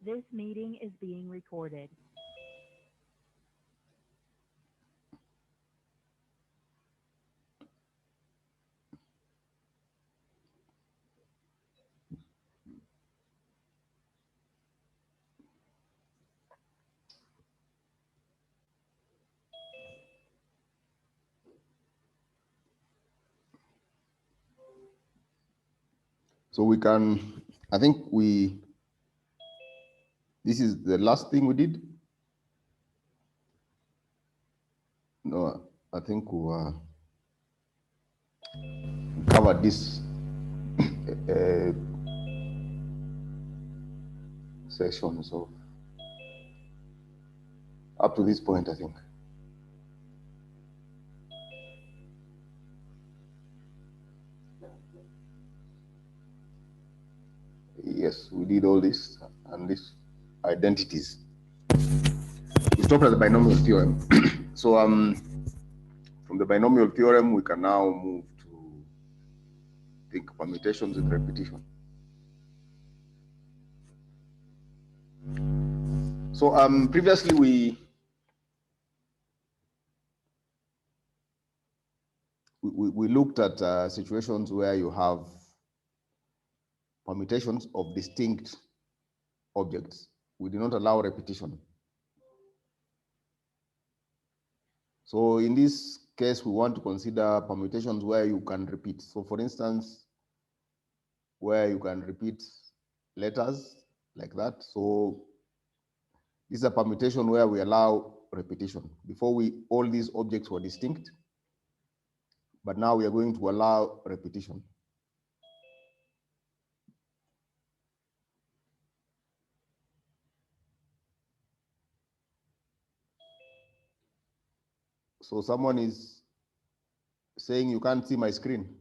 This meeting is being recorded. So we can, I think this is the last thing we did. No, I think we covered this section. So up to this point, I think. Yes, we did all this and these identities. We stopped at the binomial theorem. So from the binomial theorem, we can now move to think permutations with repetition. So previously we looked at situations where you have permutations of distinct objects. We do not allow repetition. So in this case, we want to consider permutations where you can repeat. So for instance, where you can repeat letters like that. So this is a permutation where we allow repetition. Before all these objects were distinct, but now we are going to allow repetition. So someone is saying you can't see my screen.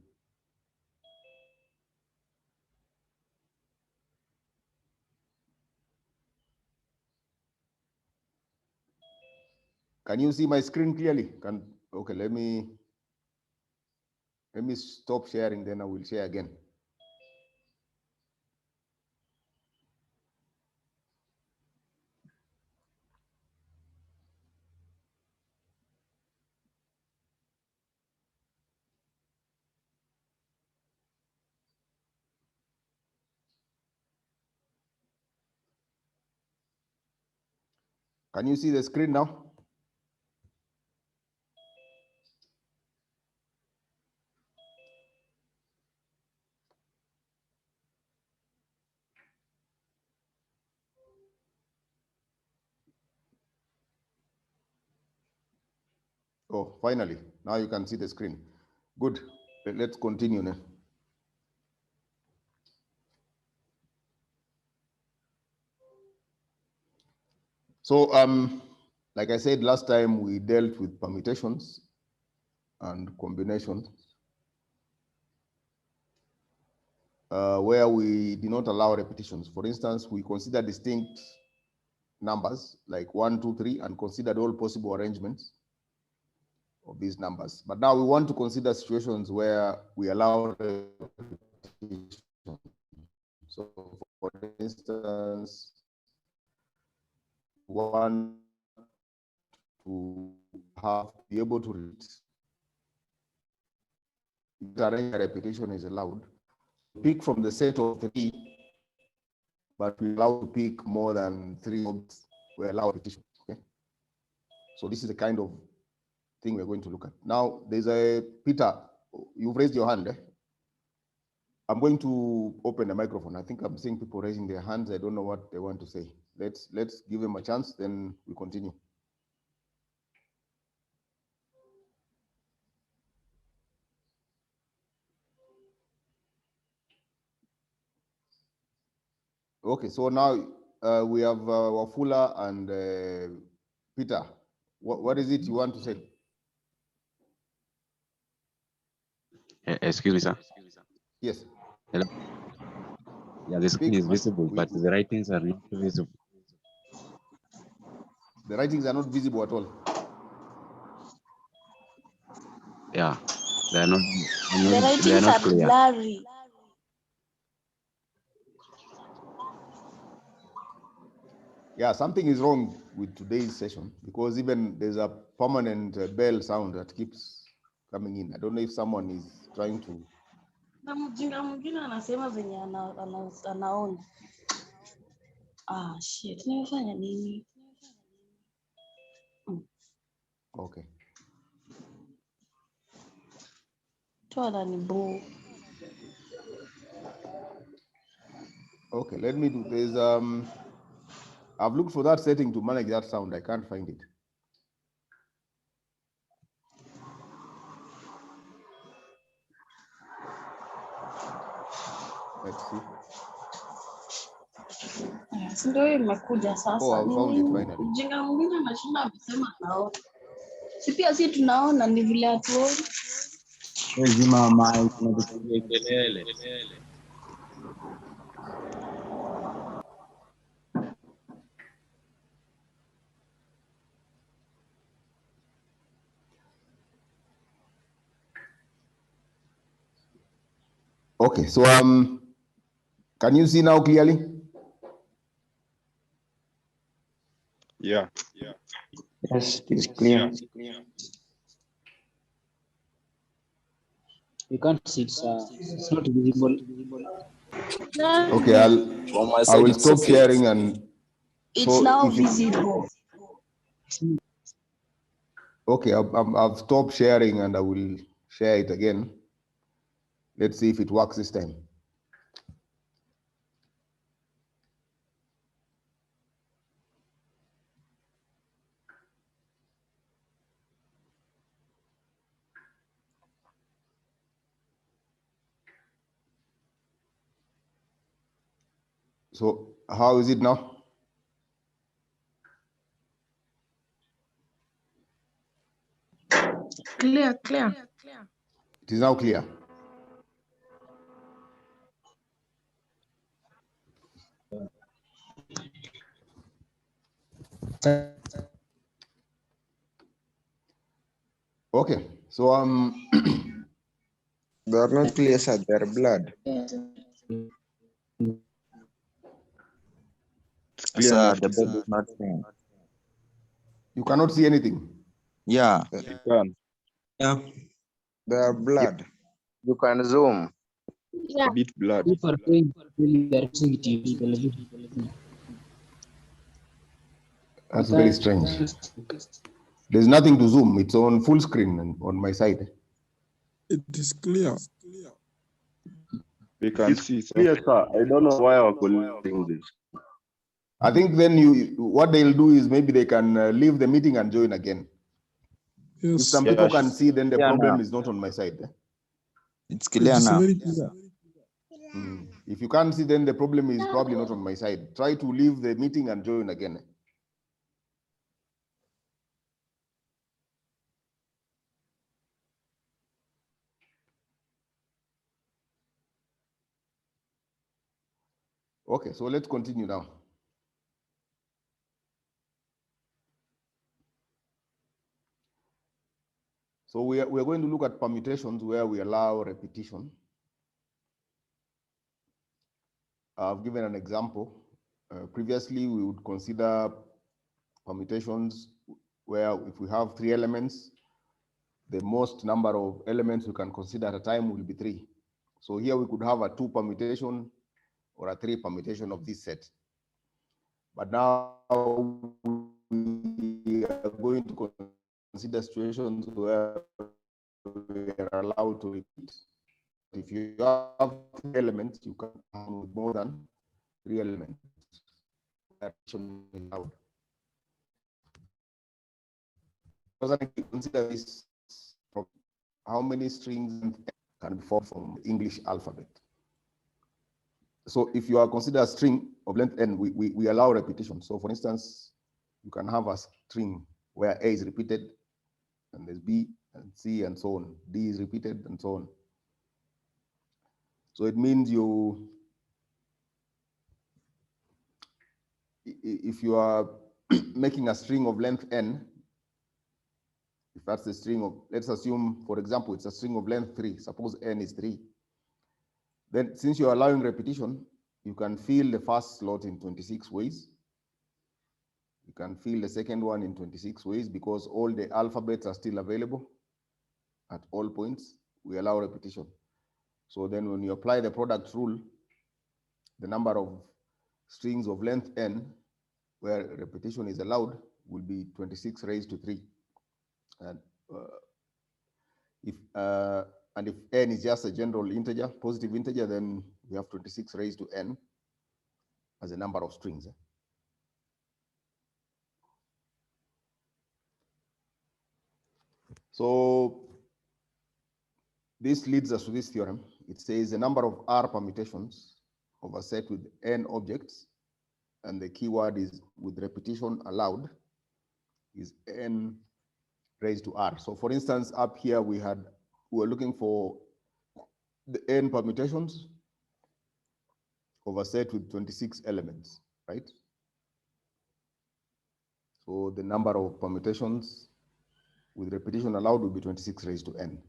Can you see my screen clearly? Okay, let me stop sharing, then I will share again. Can you see the screen now? Oh, finally, now you can see the screen. Good, let's continue now. So, like I said last time, we dealt with permutations and combinations where we do not allow repetitions. For instance, we consider distinct numbers like 1, 2, 3, and considered all possible arrangements of these numbers. But now we want to consider situations where we allow repetition. So, for instance, one to be able to read. The repetition is allowed. Pick from the set of 3, but we allow to pick more than 3 objects. We allow repetition. Okay. So this is the kind of thing we're going to look at. Now, there's a Peter. You've raised your hand. I'm going to open the microphone. I think I'm seeing people raising their hands. I don't know what they want to say. Let's give them a chance, then we continue. Okay, so now we have Wafula and Peter. What is it you want to say? Excuse me, sir. Yes. Hello. Yeah, the screen is visible, but the writings are not visible. The writings are not visible at all. Yeah, they are not. The writings are clear. blurry. Yeah, something is wrong with today's session because even there's a permanent bell sound that keeps coming in. I don't know if someone is trying to. Na mjinga mwingine anasema venye anaona. Ah, shit. Nimefanya nini? Okay. Toa ni boo. Okay, let me do this. I've looked for that setting to manage that sound. I can't find it. Let's see. Si ndio imekuja sasa. Oh, I found it finally. Mjinga mwingine anashinda amesema anaona. Si pia si tunaona ni vile hatuoni. Zima mic tunapiga kelele. Okay, so can you see now clearly? Yeah. Yes, it is clear. You can't see it's not visible. Okay, I will stop sharing and It's so now if it- visible. Okay, I've stopped sharing and I will share it again. Let's see if it works this time. So how is it now? Clear. It is now clear. Okay, so They are not clear, sir. They are blood. It's clear Sir, enough the to bed see. is not saying. you cannot see anything. Yeah, You can. They are blood. You can zoom. A bit blood. If are paying they are using it to television. That's very strange. There's nothing to zoom. It's on full screen on my side. It is clear. We can It's see. So clear, sir. I don't know why our collecting this. I think then what they'll do is maybe they can leave the meeting and join again. If Yes, some Yeah, people can see, then the Yeah, problem now. is not on my side. It's it clear is now. very clear. If you can't see, then the problem is probably not on my side. Try to leave the meeting and join again. Okay, so let's continue now. So we are going to look at permutations where we allow repetition. I've given an example. Previously, we would consider permutations where if we have 3 elements, the most number of elements we can consider at a time will be 3. So here we could have a 2 permutation or a 3 permutation of this set. But now we are going to consider situations where we are allowed to repeat. If you have 3 elements, you can have more than 3 elements. Consider this from how many strings can be formed from the English alphabet. So if you are considered a string of length n, we allow repetition. So for instance, you can have a string where A is repeated, and there's B and C and so on. D is repeated and so on. So it means if you are making a string of length n, if that's the string of, let's assume, for example, it's a string of length 3. Suppose n is 3. Then since you're allowing repetition, you can fill the first slot in 26 ways. You can fill the second one in 26 ways because all the alphabets are still available at all points. We allow repetition. So then when you apply the product rule, the number of strings of length n where repetition is allowed will be 26 raised to 3. And if n is just a general integer, positive integer, then we have 26 raised to n as a number of strings. So this leads us to this theorem. It says the number of R permutations of a set with n objects, and the keyword is with repetition allowed, is n raised to R. So for instance, up here we were looking for the n permutations of a set with 26 elements, right? So the number of permutations with repetition allowed will be 26 raised to n.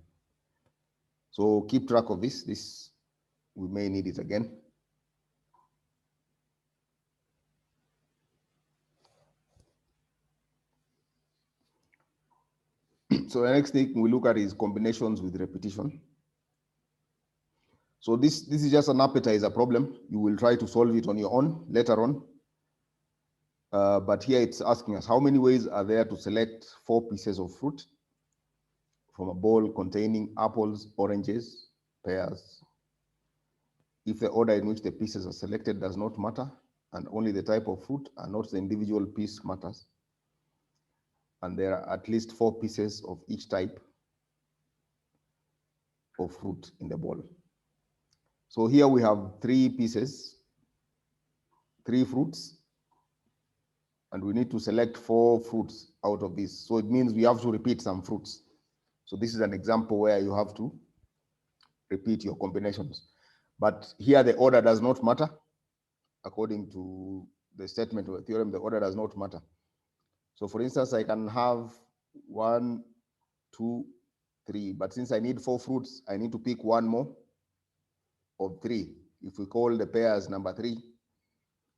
So keep track of this. We may need it again. So the next thing we look at is combinations with repetition. So this is just an appetizer problem. You will try to solve it on your own later on. But here it's asking us how many ways are there to select 4 pieces of fruit from a bowl containing apples, oranges, pears, if the order in which the pieces are selected does not matter, and only the type of fruit and not the individual piece matters, and there are at least 4 pieces of each type of fruit in the bowl. So here we have 3 pieces, 3 fruits, and we need to select 4 fruits out of this. So it means we have to repeat some fruits. So this is an example where you have to repeat your combinations. But here the order does not matter. According to the statement of the theorem, the order does not matter. So for instance, I can have 1, 2, 3, but since I need 4 fruits, I need to pick one more of 3. If we call the pears number 3.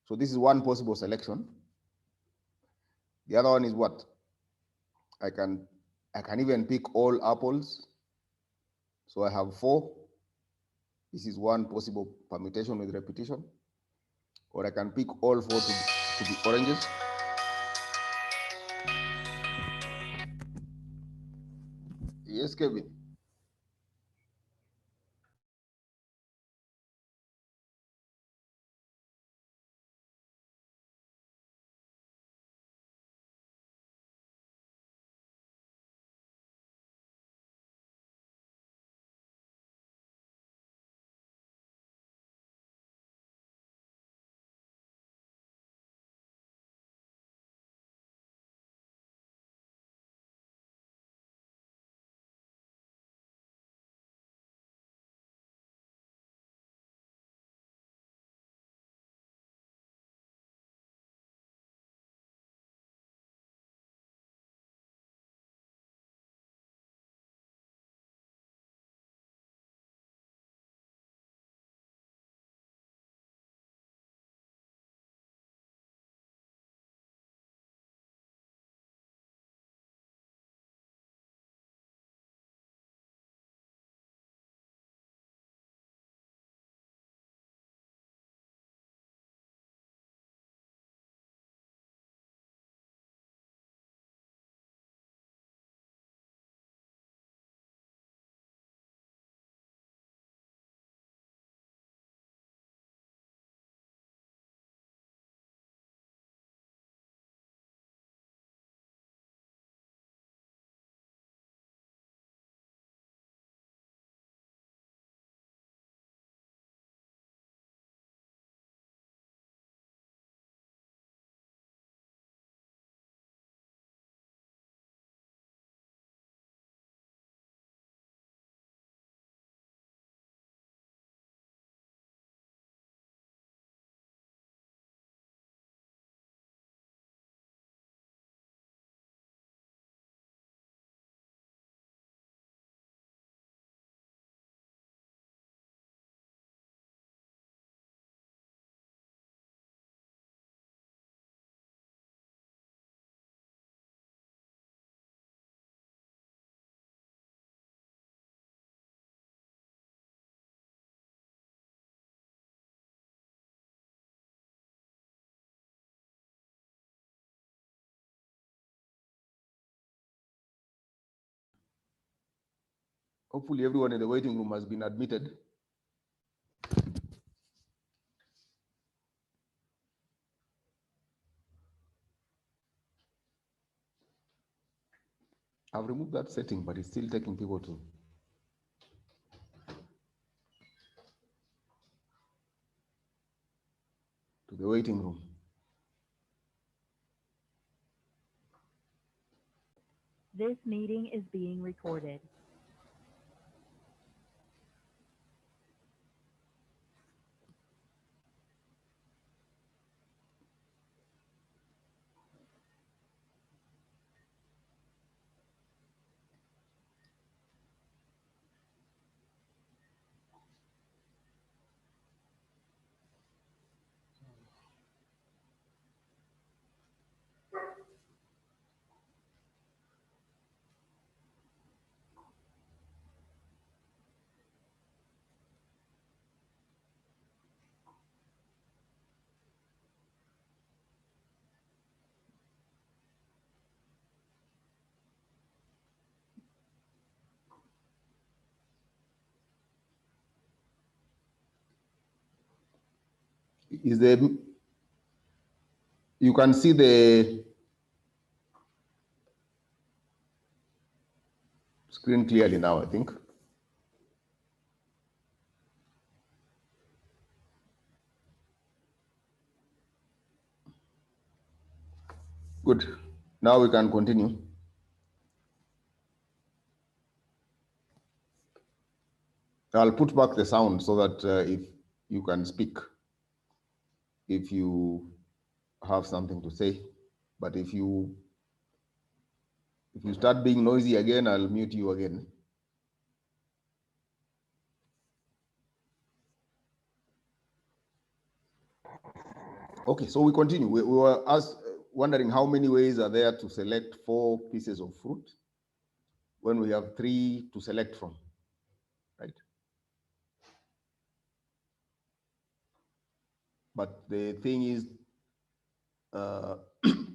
So this is one possible selection. The other one is what? I can even pick all apples. So I have 4. This is one possible permutation with repetition. Or I can pick all 4 to be oranges. Yes, Kevin. Hopefully everyone in the waiting room has been admitted. I've removed that setting, but it's still taking people to the waiting room. This meeting is being recorded. Is there, you can see the screen clearly now, I think. Good. Now we can continue. I'll put back the sound so that if you can speak, if you have something to say. But if you start being noisy again, I'll mute you again. Okay, so we continue. We were wondering how many ways are there to select 4 pieces of fruit when we have 3 to select from, right? But the thing is,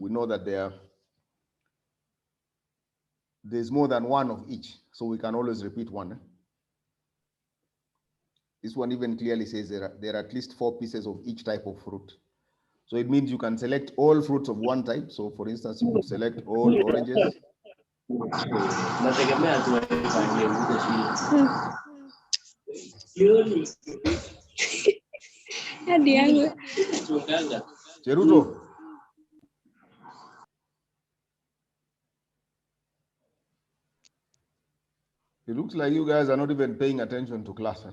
we know that there's more than one of each, so we can always repeat one. This one even clearly says there are at least 4 pieces of each type of fruit. So it means you can select all fruits of one type. So for instance, you could select all oranges. Cheruto. It looks like you guys are not even paying attention to class.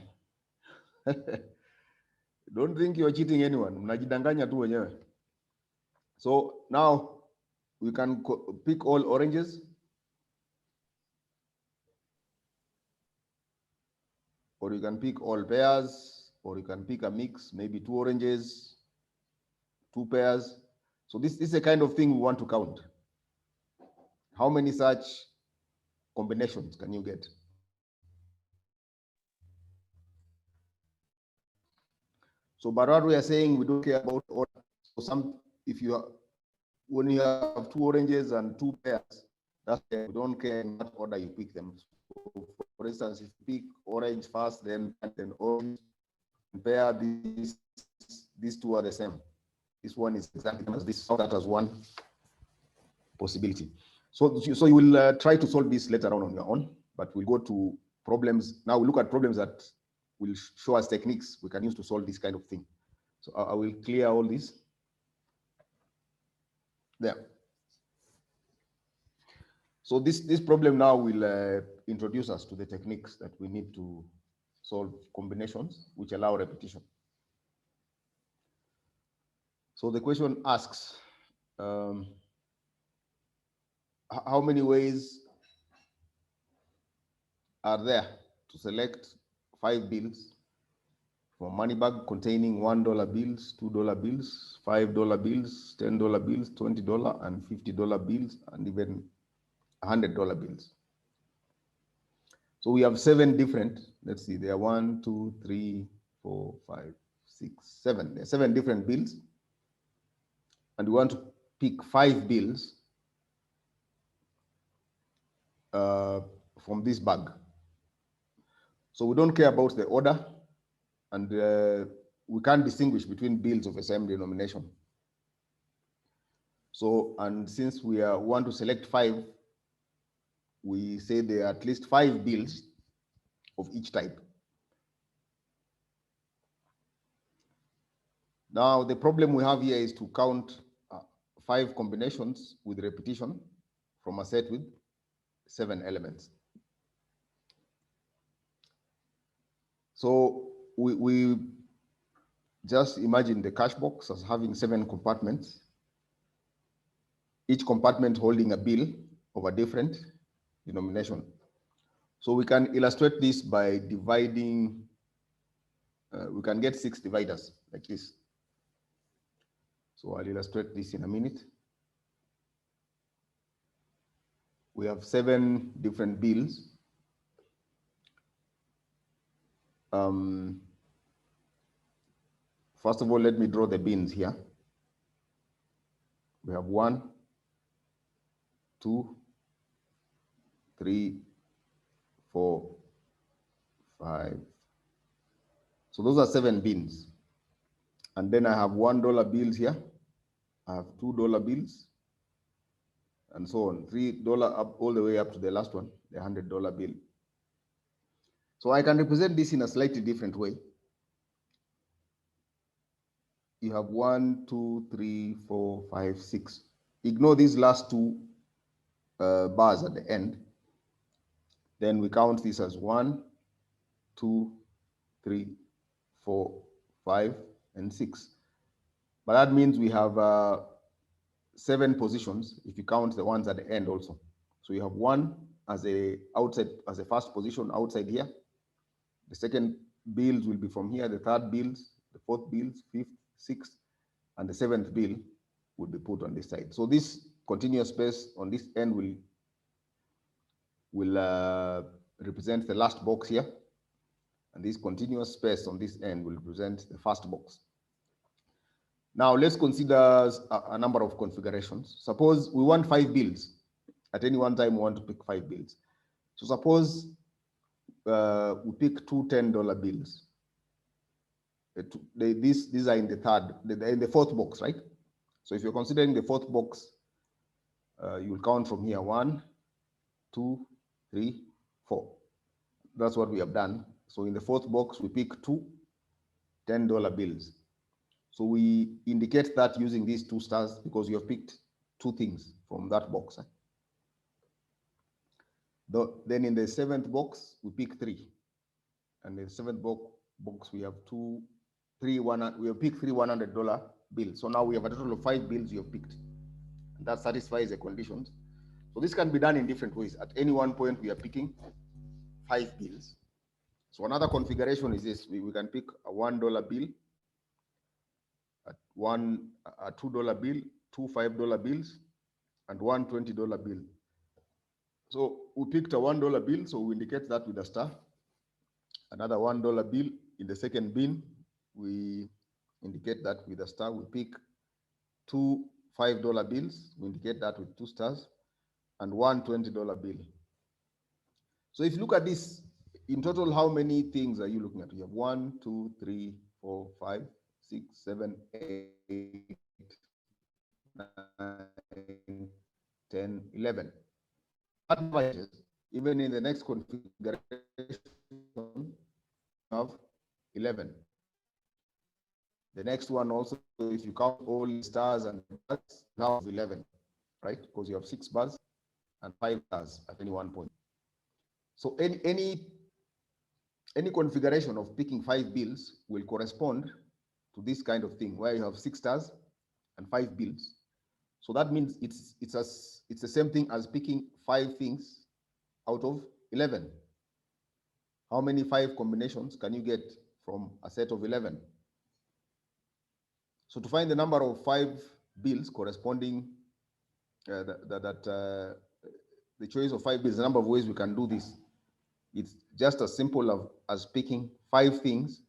Don't think you're cheating anyone. Mnajidanganya tu wenyewe. So now we can pick all oranges. Or you can pick all pears, or you can pick a mix, maybe 2 oranges, 2 pears. So this is a kind of thing we want to count. How many such combinations can you get? So, but what we are saying, we don't care about order. So when you have 2 oranges and 2 pears, that's we don't care in what order you pick them. So for instance, if you pick orange first, then orange, pear, these 2 are the same. This one is exactly this. That as one possibility. So you will try to solve this later on your own, but we'll go to problems. Now we look at problems that will show us techniques we can use to solve this kind of thing. So I will clear all this. There. So this problem now will introduce us to the techniques that we need to solve combinations which allow repetition. So the question asks, how many ways are there to select 5 bills from a money bag containing $1 bills, $2 bills, $5 bills, $10 bills, $20 and $50 bills, and even $100 bills? So we have 7 different, let's see, there are 1, 2, 3, 4, 5, 6, 7. There are 7 different bills. And we want to pick 5 bills from this bag. So we don't care about the order, and we can't distinguish between bills of the same denomination. So, and since we want to select 5, we say there are at least 5 bills of each type. Now, the problem we have here is to count 5 combinations with repetition from a set with 7 elements. So we just imagine the cash box as having 7 compartments, each compartment holding a bill of a different denomination. So we can illustrate this by dividing, we can get 6 dividers like this. So I'll illustrate this in a minute. We have 7 different bills. First of all, let me draw the bins here. We have 1, 2, 3, 4, 5. So those are 7 bins. And then I have $1 bills here. I have $2 bills, and so on. $3 up all the way up to the last one, the $100 bill. So I can represent this in a slightly different way. You have 1, 2, 3, 4, 5, 6. Ignore these last 2 bars at the end. Then we count this as 1, 2, 3, 4, 5, and 6. But that means we have 7 positions if you count the ones at the end also. So you have 1 as a first position outside here. The second bills will be from here, the third bills, the fourth bills, 5th, 6th, and the 7th bill will be put on this side. So this continuous space on this end will represent the last box here, and this continuous space on this end will represent the first box. Now let's consider a number of configurations. Suppose we want 5 bills. At any one time, we want to pick 5 bills. So suppose we pick 2 $10 bills. These are in the 4th box, right? So if you're considering the 4th box, you'll count from here 1, 2, 3, 4. That's what we have done. So in the 4th box, we pick 2 $10 bills. So we indicate that using these 2 stars because you have picked 2 things from that box. Then in the 7th box, we pick 3. And in the 7th box, we have we have picked 3 $100 bills. So now we have a total of 5 bills you have picked. And that satisfies the conditions. So this can be done in different ways. At any one point, we are picking 5 bills. So another configuration is this. We can pick a $1 bill, a $2 bill, 2 $5 bills, and 1 $20 bill. So we picked a $1 bill, so we indicate that with a star. Another $1 bill in the second bin, we indicate that with a star. We pick 2 $5 bills, we indicate that with 2 stars, and 1 $20 bill. So if you look at this, in total, how many things are you looking at? You have 1, 2, 3, 4, 5, 6, 7, 8, 9, 10, 11. Even in the next configuration, of 11. The next one also, if you count all the stars and bars, now 11, right? Because you have 6 bars and 5 stars at any one point. So any configuration of picking 5 bills will correspond to this kind of thing, where you have 6 stars and 5 bills. So that means it's the same thing as picking 5 things out of 11. How many 5 combinations can you get from a set of 11? So to find the number of 5 bills corresponding, the choice of 5 bills, the number of ways we can do this. It's just as simple as picking 5 things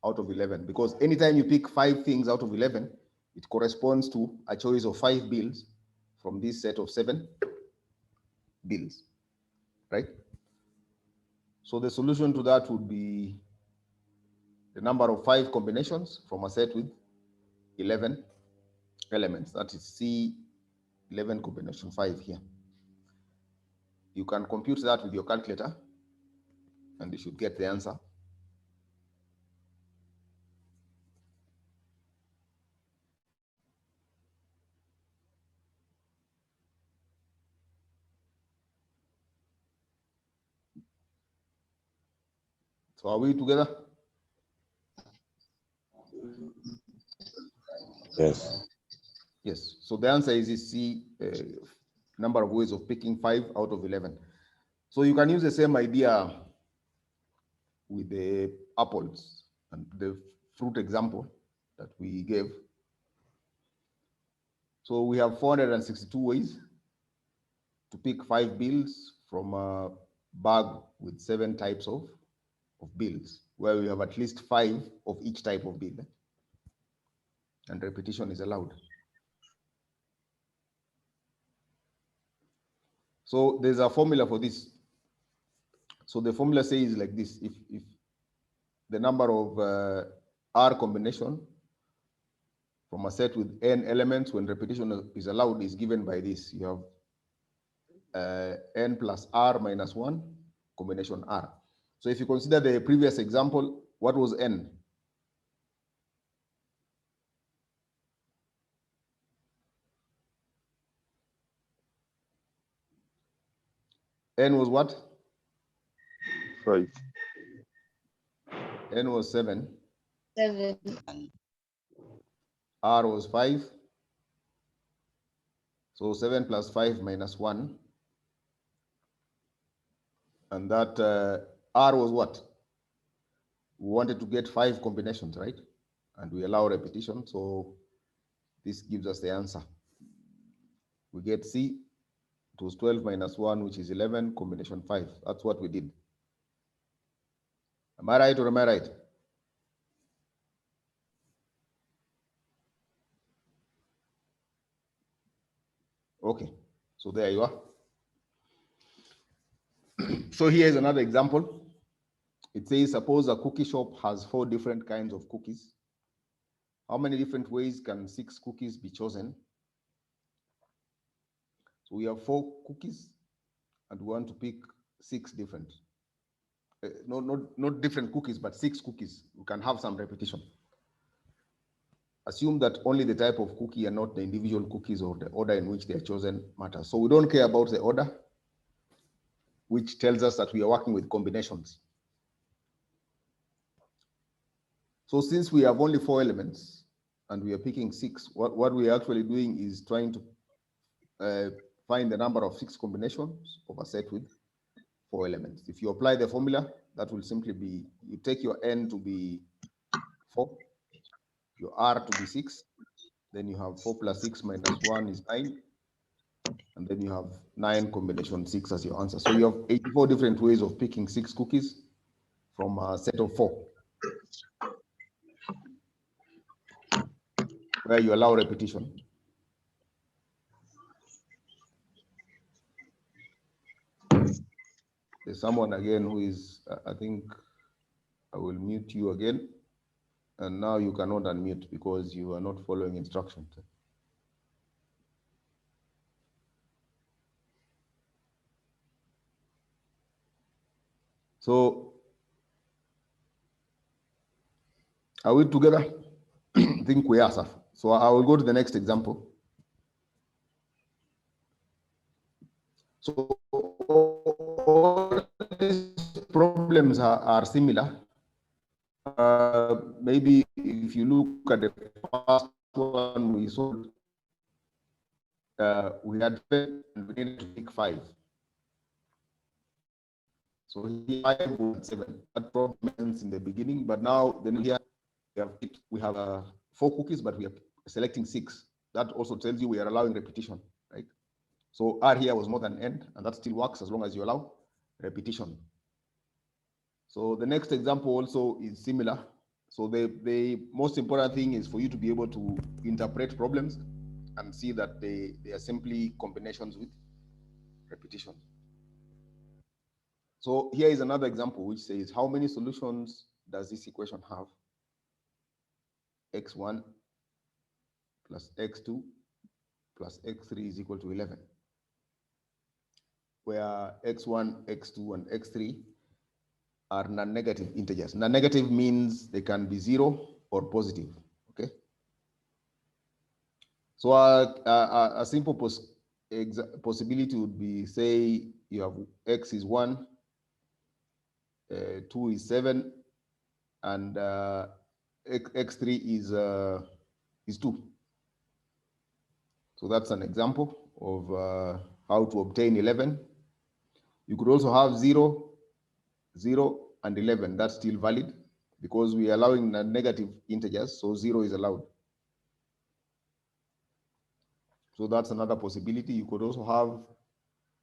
out of 11, because anytime you pick 5 things out of 11, it corresponds to a choice of 5 bills from this set of 7 bills, right? So the solution to that would be the number of 5 combinations from a set with 11 elements. That is C11 combination 5 here. You can compute that with your calculator and you should get the answer. So are we together? Yes. Yes. So the answer is C, number of ways of picking 5 out of 11. So you can use the same idea with the apples and the fruit example that we gave. So we have 462 ways to pick 5 bills from a bag with 7 types of bills, where we have at least 5 of each type of bill. And repetition is allowed. So there's a formula for this. So the formula says like this: if the number of R combination from a set with n elements when repetition is allowed is given by this. You have n plus R minus 1 combination R. So if you consider the previous example, what was n? N was what? 5. N was 7. 7. R was 5. So 7 plus 5 minus 1. And that R was what? We wanted to get 5 combinations, right? And we allow repetition. So this gives us the answer. We get C. It was 12 minus 1, which is 11, combination 5. That's what we did. Am I right or am I right? Okay, so there you are. So here is another example. It says, suppose a cookie shop has 4 different kinds of cookies. How many different ways can 6 cookies be chosen? So we have 4 cookies and we want to pick 6 different. Not different cookies, but 6 cookies. We can have some repetition. Assume that only the type of cookie and not the individual cookies or the order in which they are chosen matters. So we don't care about the order, which tells us that we are working with combinations. So since we have only 4 elements and we are picking 6, what we are actually doing is trying to find the number of 6 combinations of a set with 4 elements. If you apply the formula, that will simply be, you take your n to be 4, your R to be 6, then you have 4 plus 6 minus 1 is 9, and then you have 9 combination 6 as your answer. So you have 84 different ways of picking 6 cookies from a set of 4, where you allow repetition. There's someone again who is, I think I will mute you again. And now you cannot unmute because you are not following instructions. So, are we together? I think we are, sir. So I will go to the next example. So all these problems are similar. Maybe if you look at the first one we solved, we had 10 and we needed to pick 5. So here 5 and 7. That problem ends in the beginning, but now then here we have 4 cookies, but we are selecting 6. That also tells you we are allowing repetition, right? So R here was more than n, and that still works as long as you allow repetition. So the next example also is similar. So the most important thing is for you to be able to interpret problems and see that they are simply combinations with repetition. So here is another example which says, how many solutions does this equation have? X1 plus X2 plus X3 is equal to 11. Where X1, X2, and X3 are non-negative integers. Non-negative means they can be 0 or positive, okay? So a simple possibility would be, say, you have X is 1, 2 is 7, and X3 is 2. So that's an example of how to obtain 11. You could also have 0, 0, and 11. That's still valid because we are allowing negative integers, so 0 is allowed. So that's another possibility. You could also have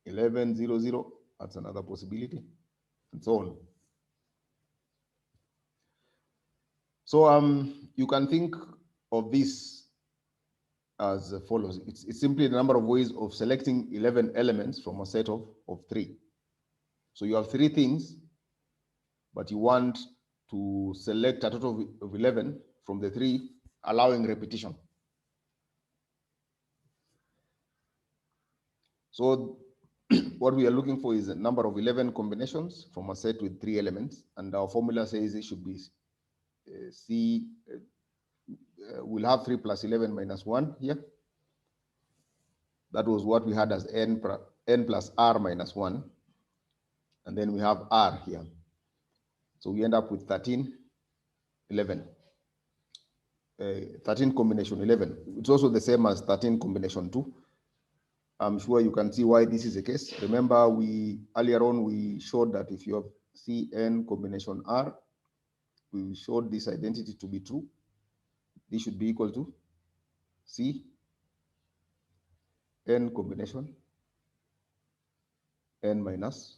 11, 0, 0. That's another possibility, and so on. So you can think of this as follows. It's simply the number of ways of selecting 11 elements from a set of 3. So you have 3 things, but you want to select a total of 11 from the 3, allowing repetition. So what we are looking for is a number of 11 combinations from a set with 3 elements, and our formula says it should be we'll have 3 plus 11 minus 1 here. That was what we had as n plus r minus 1, and then we have r here. So we end up with 13, 11. 13 combination 11. It's also the same as 13 combination 2. I'm sure you can see why this is the case. Remember, earlier on we showed that if you have Cn combination R, we showed this identity to be true. This should be equal to C n combination n minus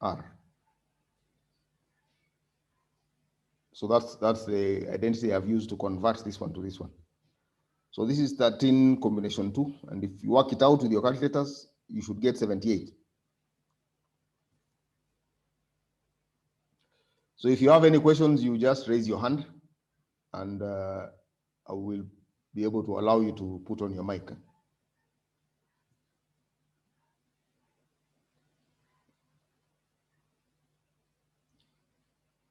R. So that's the identity I've used to convert this one to this one. So this is 13 combination 2, and if you work it out with your calculators, you should get 78. So if you have any questions, you just raise your hand, and I will be able to allow you to put on your mic.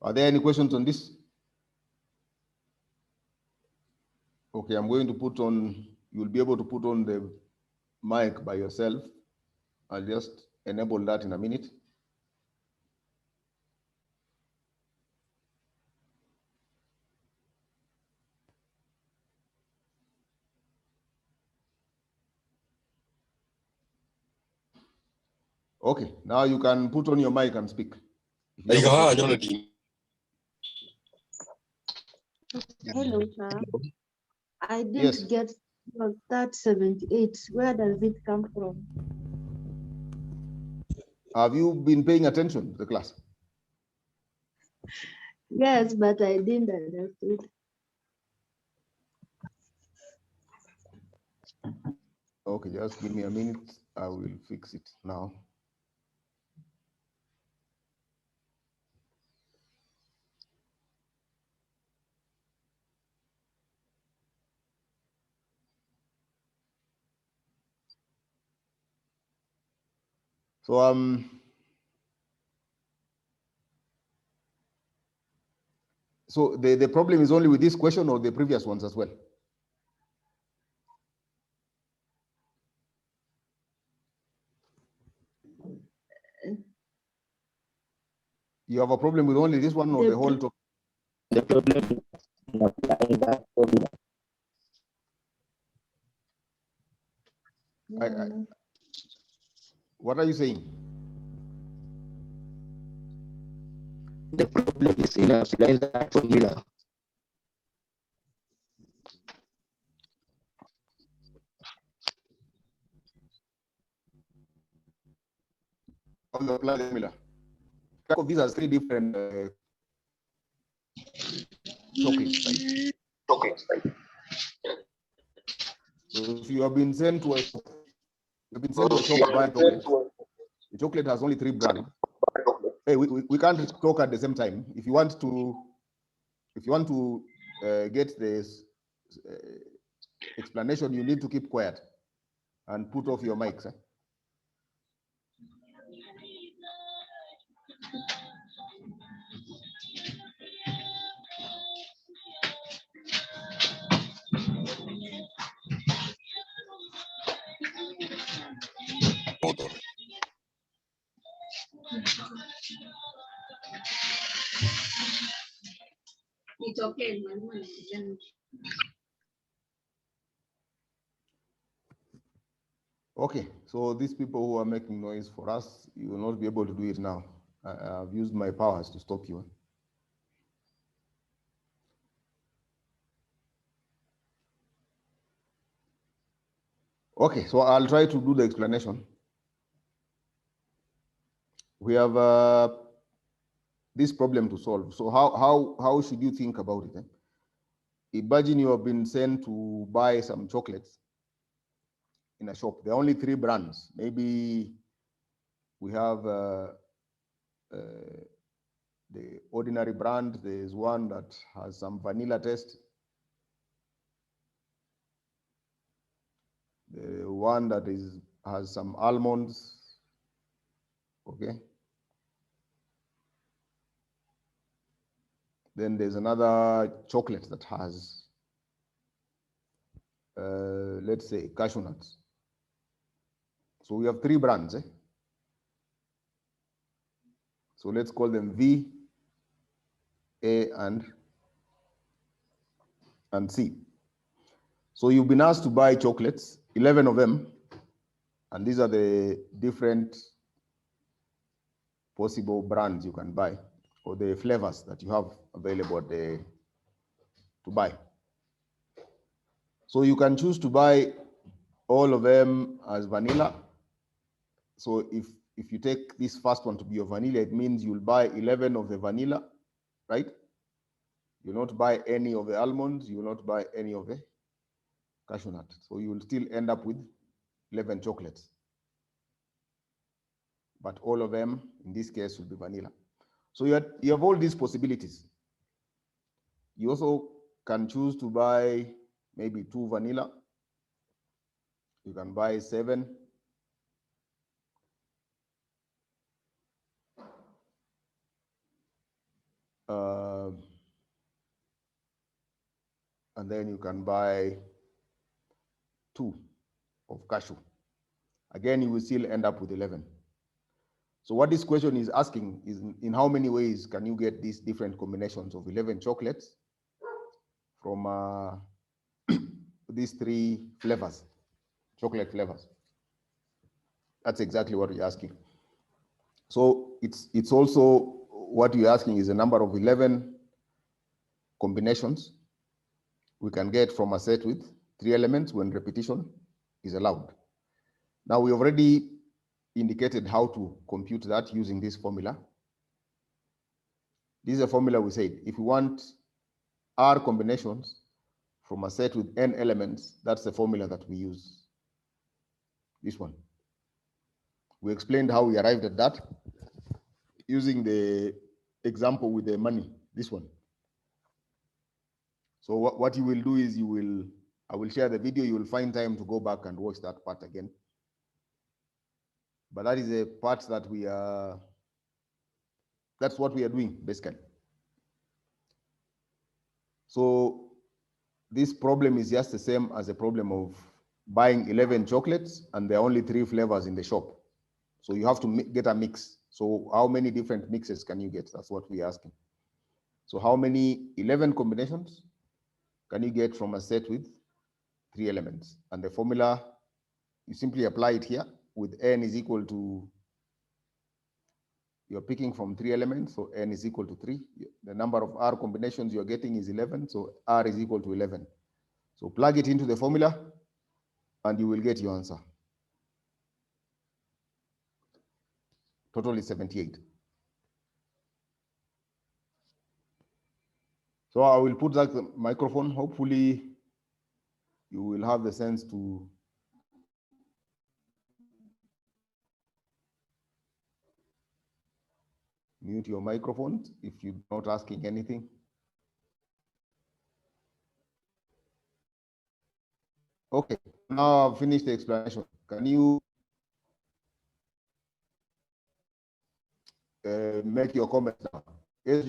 Are there any questions on this? Okay, I'm going to put on, you'll be able to put on the mic by yourself. I'll just enable that in a minute. Okay, now you can put on your mic and speak. Hello, sir. I didn't get that 78. Where does it come from? Have you been paying attention to the class? Yes, but I didn't understand. Okay, just give me a minute. I will fix it now. So the problem is only with this question or the previous ones as well? You have a problem with only this one or the whole topic? The problem is applying that formula. What are you saying? The problem is in applying that formula. On the formula. These are 3 different tokens, right? Tokens, right? So if you have been sent to a shop to buy chocolate, the chocolate has only 3 brands. Hey, we can't talk at the same time. If you want to get this explanation, you need to keep quiet and put off your mics. It's okay. Okay, so these people who are making noise for us, you will not be able to do it now. I've used my powers to stop you. Okay, so I'll try to do the explanation. We have this problem to solve. So how should you think about it? Imagine you have been sent to buy some chocolates in a shop. There are only 3 brands. Maybe we have the ordinary brand. There is one that has some vanilla taste. The one that has some almonds. Okay. Then there's another chocolate that has, let's say, cashew nuts. So we have 3 brands. So let's call them V, A, and C. So you've been asked to buy chocolates, 11 of them, and these are the different possible brands you can buy, or the flavors that you have available to buy. So you can choose to buy all of them as vanilla. So if you take this first one to be your vanilla, it means you'll buy 11 of the vanilla, right? You'll not buy any of the almonds, you will not buy any of the cashew nut. So you will still end up with 11 chocolates. But all of them, in this case, will be vanilla. So you have all these possibilities. You also can choose to buy maybe 2 vanilla. You can buy 7. And then you can buy 2 of cashew. Again, you will still end up with 11. So what this question is asking is, in how many ways can you get these different combinations of 11 chocolates from these 3 flavors, chocolate flavors? That's exactly what we're asking. So it's also what you're asking is a number of 11 combinations we can get from a set with 3 elements when repetition is allowed. Now we already indicated how to compute that using this formula. This is a formula we said. If we want R combinations from a set with n elements, that's the formula that we use. This one. We explained how we arrived at that using the example with the money, this one. So what you will do is I will share the video, you will find time to go back and watch that part again. But that is a part that that's what we are doing, basically. So this problem is just the same as the problem of buying 11 chocolates and there are only 3 flavors in the shop. So you have to get a mix. So how many different mixes can you get? That's what we're asking. So how many 11 combinations can you get from a set with 3 elements? And the formula, you simply apply it here with n is equal to, you're picking from 3 elements, so n is equal to 3. The number of R combinations you're getting is 11, so R is equal to 11. So plug it into the formula and you will get your answer. Total is 78. So I will put that microphone. Hopefully you will have the sense to Mute your microphones if you're not asking anything. Okay, now I've finished the explanation. Can you make your comments now? Yes,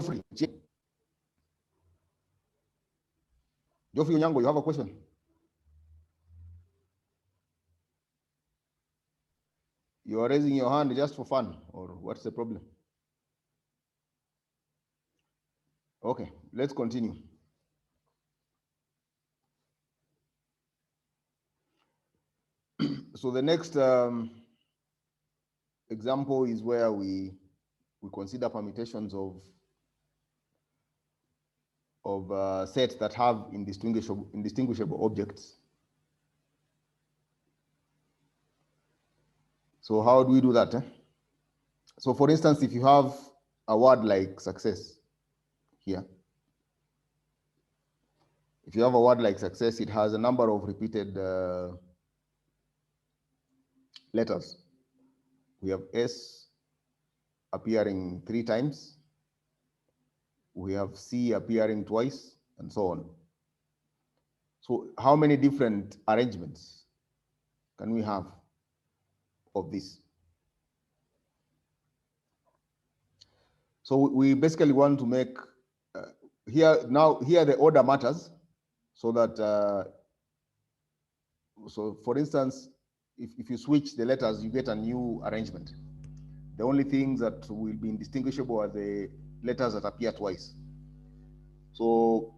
Geoffrey Onyango, you have a question? You are raising your hand just for fun, or what's the problem? Okay, let's continue. So the next example is where we consider permutations of sets that have indistinguishable objects. So how do we do that? So for instance, if you have a word like success here, if you have a word like success, it has a number of repeated letters. We have S appearing 3 times. We have C appearing twice, and so on. So how many different arrangements can we have of this? So we basically want to make here the order matters, so that so for instance, if you switch the letters, you get a new arrangement. The only things that will be indistinguishable are the letters that appear twice. So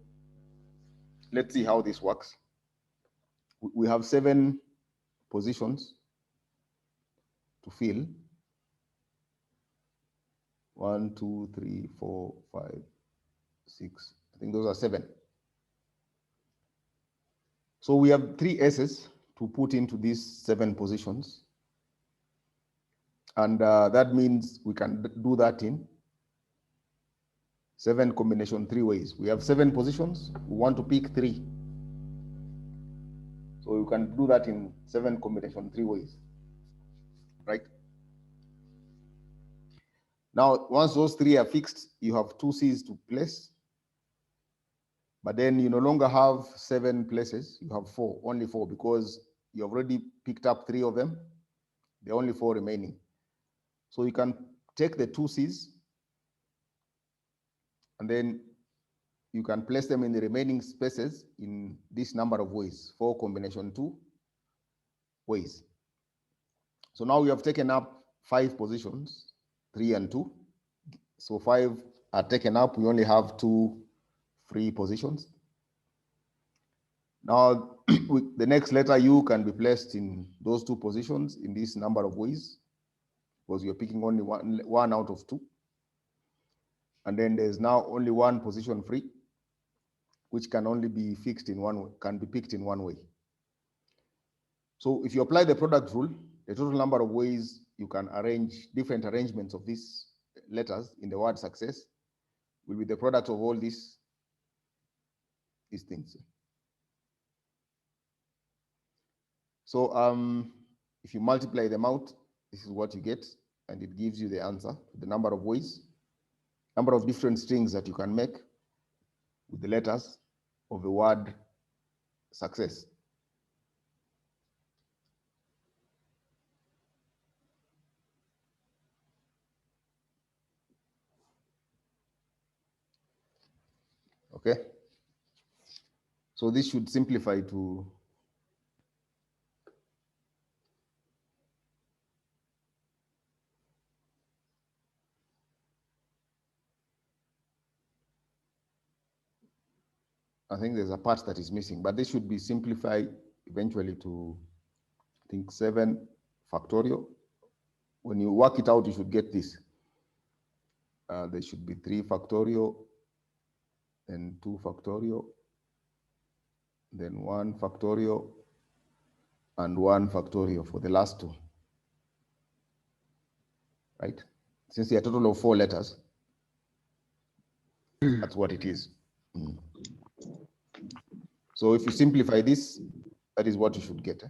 let's see how this works. We have 7 positions to fill. 1, 2, 3, 4, 5, 6. I think those are 7. So we have 3 S's to put into these 7 positions. And that means we can do that in 7 combination 3 ways. We have 7 positions. We want to pick 3. So you can do that in 7 combination 3 ways, right? Now, once those 3 are fixed, you have 2 C's to place. But then you no longer have 7 places. You have 4, only 4, because you have already picked up 3 of them. There are only 4 remaining. So you can take the 2 C's and then you can place them in the remaining spaces in this number of ways, 4 combination 2 ways. So now we have taken up 5 positions, 3 and 2. So 5 are taken up. We only have 2 free positions. Now, the next letter U can be placed in those 2 positions in this number of ways, because you're picking only one out of 2. And then there's now only 1 position free, which can only be fixed in one way, can be picked in one way. So if you apply the product rule, the total number of ways you can arrange different arrangements of these letters in the word success will be the product of all these things. So if you multiply them out, this is what you get, and it gives you the answer, the number of ways, number of different strings that you can make with the letters of the word success. Okay. So this should simplify to I think there's a part that is missing, but this should be simplified eventually to, I think, 7 factorial. When you work it out, you should get this. There should be 3 factorial, then 2 factorial, then 1 factorial, and 1 factorial for the last 2. Right? Since there are a total of 4 letters, that's what it is. So if you simplify this, that is what you should get.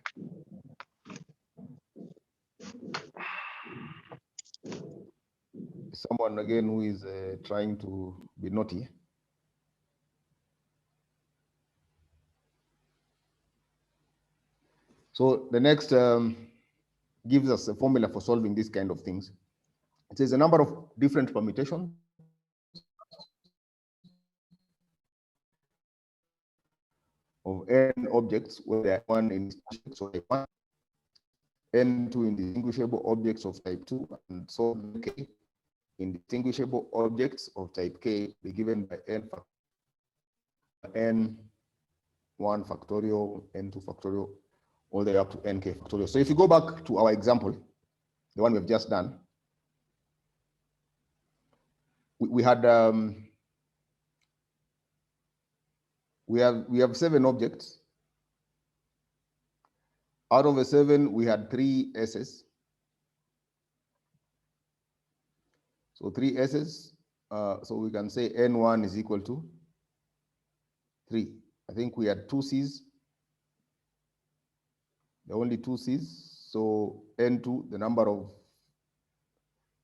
someone again who is trying to be naughty. So the next gives us a formula for solving these kind of things. It says a number of different permutations of n objects where there are one indistinguishable of type 1, n two indistinguishable objects of type 2, and so k indistinguishable objects of type k be given by n1 factorial, n2 factorial, all the way up to nk factorial. So if you go back to our example, the one we've just done, we had we have 7 objects. Out of the 7, we had 3 S's. So 3 S's. So we can say N1 is equal to 3. I think we had 2 C's. There are only 2 C's. So N2, the number of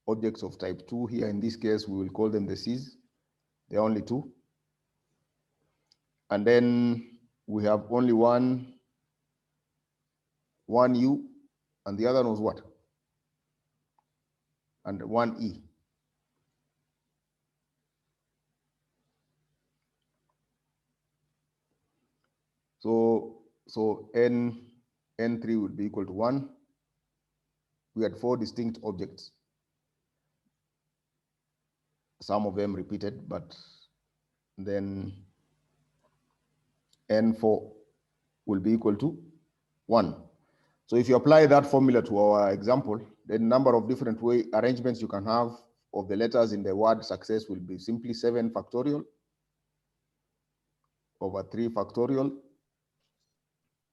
objects of type 2 here, in this case, we will call them the C's. There are only 2. And then we have only one U, and the other one was what? And one E. So N3 would be equal to 1. We had 4 distinct objects. Some of them repeated, but then N4 will be equal to 1. So if you apply that formula to our example, the number of different arrangements you can have of the letters in the word success will be simply 7 factorial over 3 factorial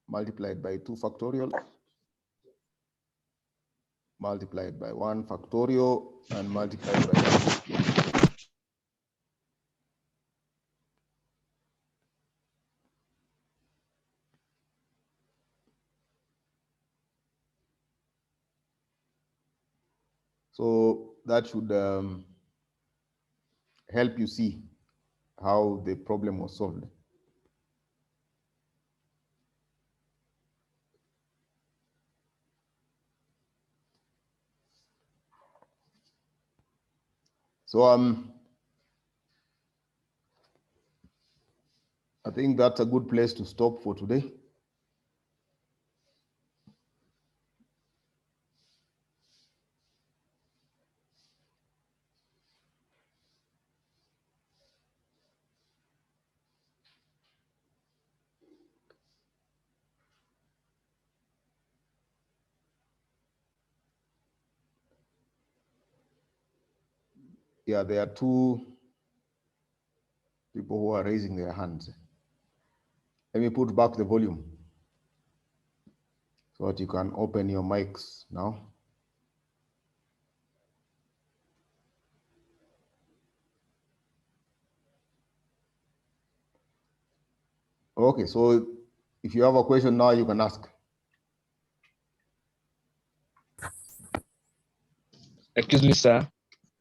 multiplied by 2 factorial multiplied by 1 factorial and multiplied by 1. So that should help you see how the problem was solved. So I think that's a good place to stop for today. Yeah, there are 2 people who are raising their hands. Let me put back the volume so that you can open your mics now. Okay, so if you have a question now, you can ask. Excuse me, sir.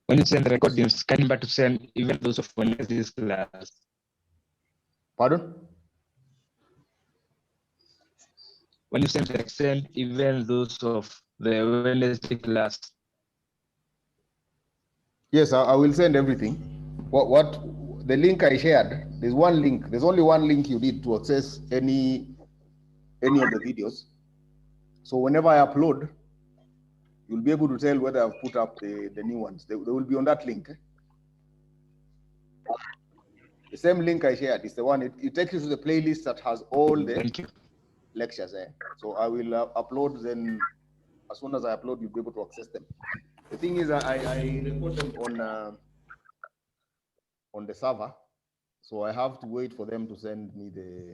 When you send the recordings, can you remember to send even those of Wednesday's class? Pardon? When you send even those of the Wednesday class. Yes, I will send everything. What the link I shared, there's one link. There's only one link you need to access any of the videos. So whenever I upload, you'll be able to tell whether I've put up the new ones. They will be on that link. The same link I shared is the one, it takes you to the playlist that has all the lectures there. So I will upload them. As soon as I upload, you'll be able to access them. The thing is, I record them on the server, so I have to wait for them to send me the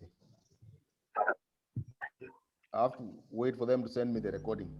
recording.